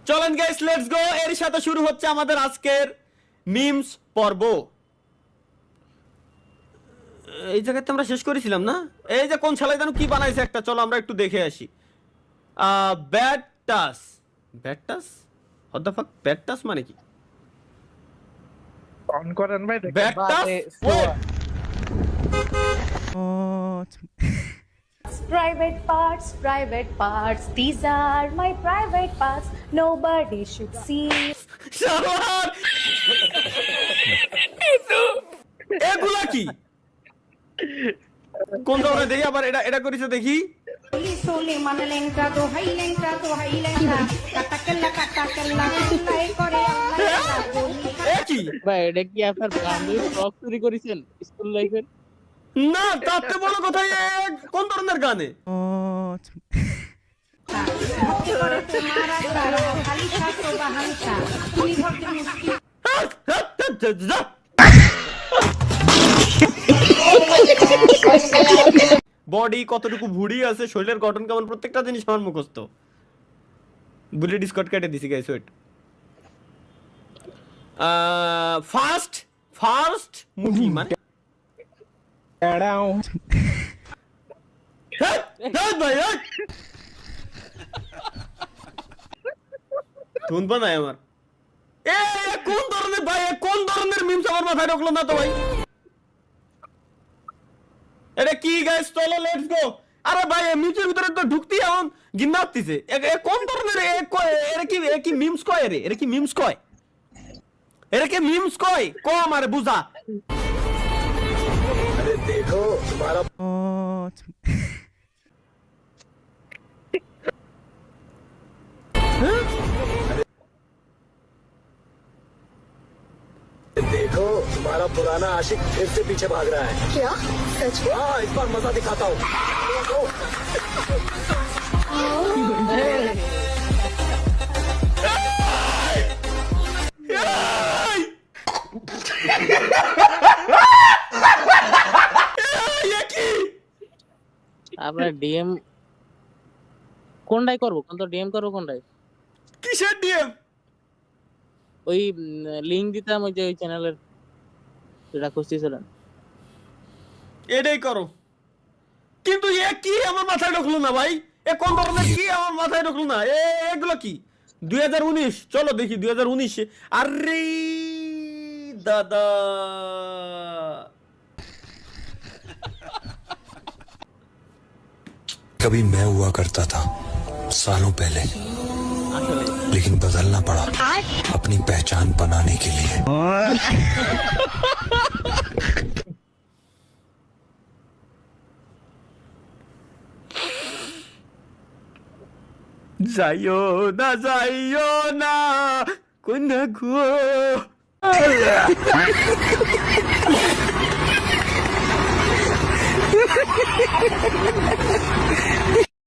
চলেন guys, let's go. এর সাথে শুরু হচ্ছে আমাদের আজকের মিমস পর্ব। এই জায়গাতে আমরা শেষ করেছিলাম না? এই যে কোন শালা জানো কি বানাইছে একটা, চলো আমরা একটু দেখে আসি। ব্যাড টাস। ব্যাড টাস? What the fuck? ব্যাড টাস মানে কি? অন করেন ভাই দেখেন। ব্যাড টাস? Private parts, these are my private parts, nobody should see. শালার এগুলা কি? কোন ধরনের দেখি আবার এটা করেছে দেখি। Sole mana lengka to hai lengka, kata kella kullai kore এ কি? ভাই এটা কি আপনার বান্ধবী ব্লগ চুরি করেছেন স্কুল লাইফের? না, তাতে বড় কথা কোন ধরনের গানে? bhakti kore tumhara sara khali shastro bahansa tumi bhakti mushki body কতটুকু ভুড়ি আছে, শরীরের গঠন কেমন, প্রত্যেকটা জিনিস আমার মুখস্থ। বুলে ডিসকর্ড কেটে দিছি গাইস, ওয়েট। ফার্স্ট মুভি মানে ভাই ধুন বানায় আমার। কোন ধরনের ভাই, কোন ধরনের মিমস আমার মাথায় ঢুকলো না তো ভাই। এটা কি গাইস, চলো লেটস গো। আরে ভাই মিমসের ভিতরে তো ঢুকতেই এখন গিন্না আসতেছে। কোন ধরনের এরা কি মিমস কয়? এরা কি মিমস কয়? এরা কি মিমস কয়? আমারে বুঝা। अरे देखो तुम्हारा देखो तुम्हारा पुराना आशिक फिर से पीछे भाग रहा है। क्या सच में हाँ, इस बार मजा दिखाता हूँ। আপনার ডিএম কোনটাই করবো? কোন তো ডিএম করবো কোনটাই? কিসের ডিএম? ওই লিংক দিতাম ওই যে ওই চ্যানেলের, যেটা খুঁজতেছিলেন। এটাই করো। কিন্তু কি আমার মাথায় ঢুকলো না ভাই। কোন ধরনের কি আমার মাথায় ঢুকলো না। এগুলো কি? 2019, চলো দেখি 2019। আরে দাদা, कभी मैं हुआ करता था सालों पहले, लेकिन बदलना पड़ा अपनी पहचान बनाने के लिए। যাইও না কোন গো।